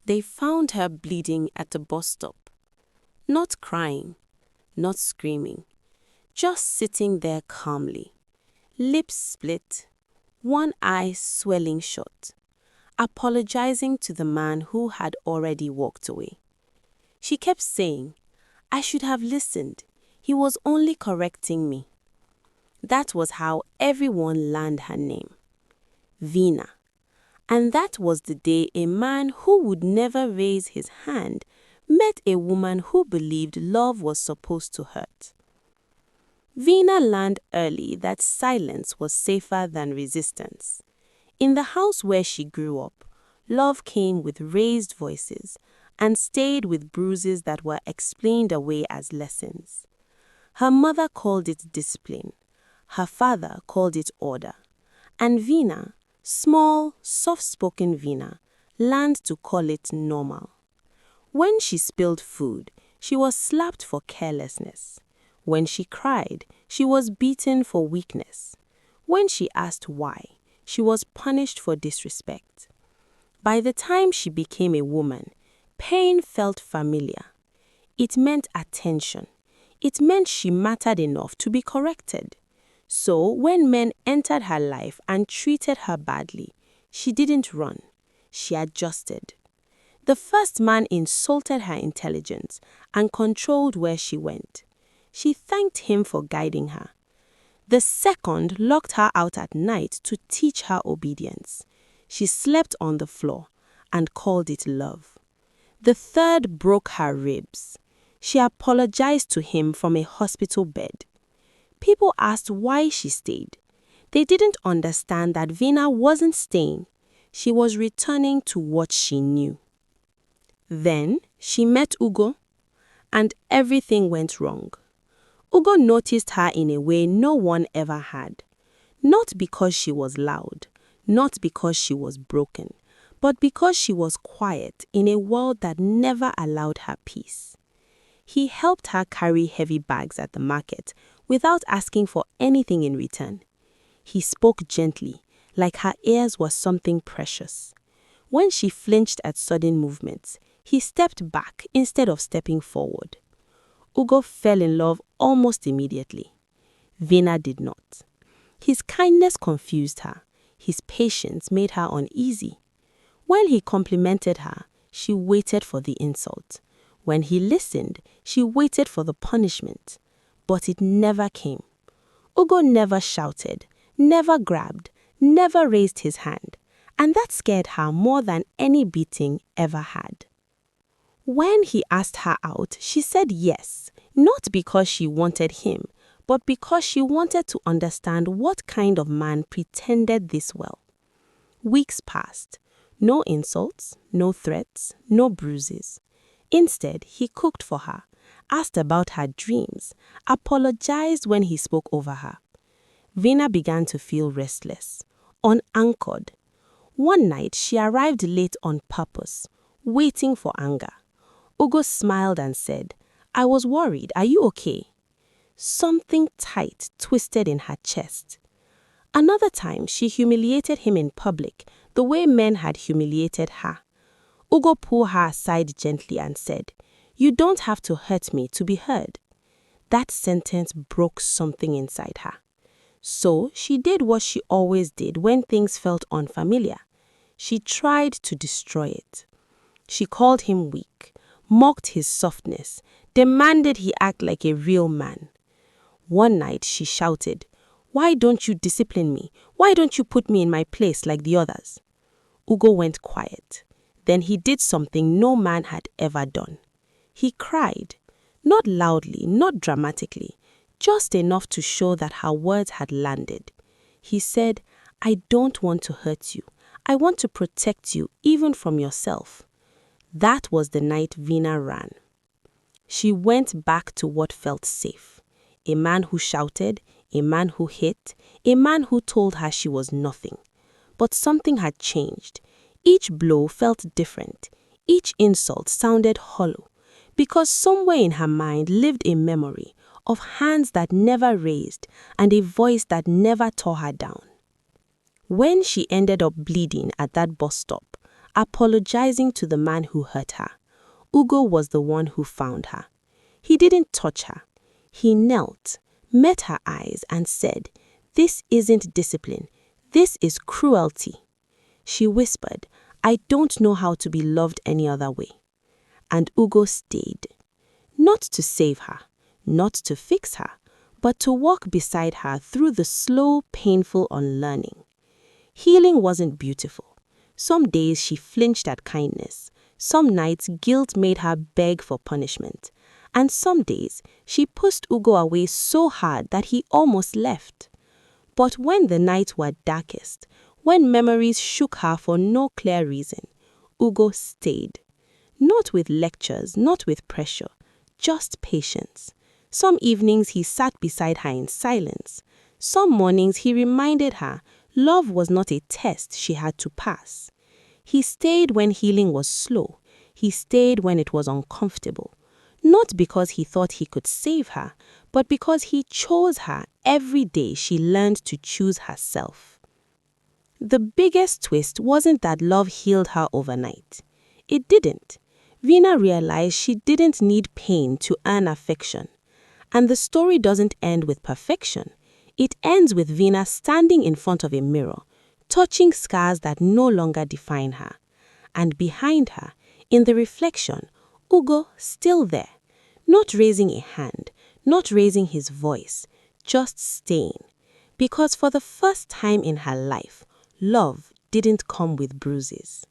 They found her bleeding at the bus stop. Not crying, not screaming, just sitting there calmly, lips split, one eye swelling shut, apologizing to the man who had already walked away. She kept saying, "I should have listened. He was only correcting me." That was how everyone learned her name, Vina. And that was the day a man who would never raise his hand met a woman who believed love was supposed to hurt. Vina learned early that silence was safer than resistance. In the house where she grew up, love came with raised voices and stayed with bruises that were explained away as lessons. Her mother called it discipline. Her father called it order. And Vina, small, soft-spoken Vina, learned to call it normal. When she spilled food, she was slapped for carelessness. When she cried, she was beaten for weakness. When she asked why, she was punished for disrespect. By the time she became a woman, pain felt familiar. It meant attention. It meant she mattered enough to be corrected. So when men entered her life and treated her badly, she didn't run. She adjusted. The first man insulted her intelligence and controlled where she went. She thanked him for guiding her. The second locked her out at night to teach her obedience. She slept on the floor and called it love. The third broke her ribs. She apologized to him from a hospital bed. People asked why she stayed. They didn't understand that Vina wasn't staying. She was returning to what she knew. Then she met Ugo, and everything went wrong. Ugo noticed her in a way no one ever had. Not because she was loud, not because she was broken, but because she was quiet in a world that never allowed her peace. He helped her carry heavy bags at the market without asking for anything in return. He spoke gently, like her ears were something precious. When she flinched at sudden movements, he stepped back instead of stepping forward. Ugo fell in love almost immediately. Vina did not. His kindness confused her. His patience made her uneasy. When he complimented her, she waited for the insult. When he listened, she waited for the punishment. But it never came. Ugo never shouted, never grabbed, never raised his hand. And that scared her more than any beating ever had. When he asked her out, she said yes, not because she wanted him, but because she wanted to understand what kind of man pretended this well. Weeks passed. No insults, no threats, no bruises. Instead, he cooked for her, asked about her dreams, apologized when he spoke over her. Vina began to feel restless, unanchored. One night, she arrived late on purpose, waiting for anger. Ugo smiled and said, "I was worried. Are you okay?" Something tight twisted in her chest. Another time, she humiliated him in public, the way men had humiliated her. Ugo pulled her aside gently and said, "You don't have to hurt me to be heard." That sentence broke something inside her. So she did what she always did when things felt unfamiliar. She tried to destroy it. She called him weak, mocked his softness, demanded he act like a real man. One night she shouted, "Why don't you discipline me? Why don't you put me in my place like the others?" Ugo went quiet. Then he did something no man had ever done. He cried, not loudly, not dramatically, just enough to show that her words had landed. He said, "I don't want to hurt you. I want to protect you even from yourself." That was the night Vina ran. She went back to what felt safe. A man who shouted, a man who hit, a man who told her she was nothing. But something had changed. Each blow felt different. Each insult sounded hollow. Because somewhere in her mind lived a memory of hands that never raised and a voice that never tore her down. When she ended up bleeding at that bus stop, apologizing to the man who hurt her. Ugo was the one who found her. He didn't touch her. He knelt, met her eyes, and said, "This isn't discipline. This is cruelty." She whispered, "I don't know how to be loved any other way." And Ugo stayed. Not to save her, not to fix her, but to walk beside her through the slow, painful unlearning. Healing wasn't beautiful. Some days she flinched at kindness. Some nights guilt made her beg for punishment. And some days she pushed Ugo away so hard that he almost left. But when the nights were darkest, when memories shook her for no clear reason, Ugo stayed. Not with lectures, not with pressure, just patience. Some evenings he sat beside her in silence. Some mornings he reminded her love was not a test she had to pass. He stayed when healing was slow. He stayed when it was uncomfortable. Not because he thought he could save her, but because he chose her every day she learned to choose herself. The biggest twist wasn't that love healed her overnight. It didn't. Vina realized she didn't need pain to earn affection. And the story doesn't end with perfection. It ends with Vina standing in front of a mirror, touching scars that no longer define her. And behind her, in the reflection, Ugo still there, not raising a hand, not raising his voice, just staying. Because for the first time in her life, love didn't come with bruises.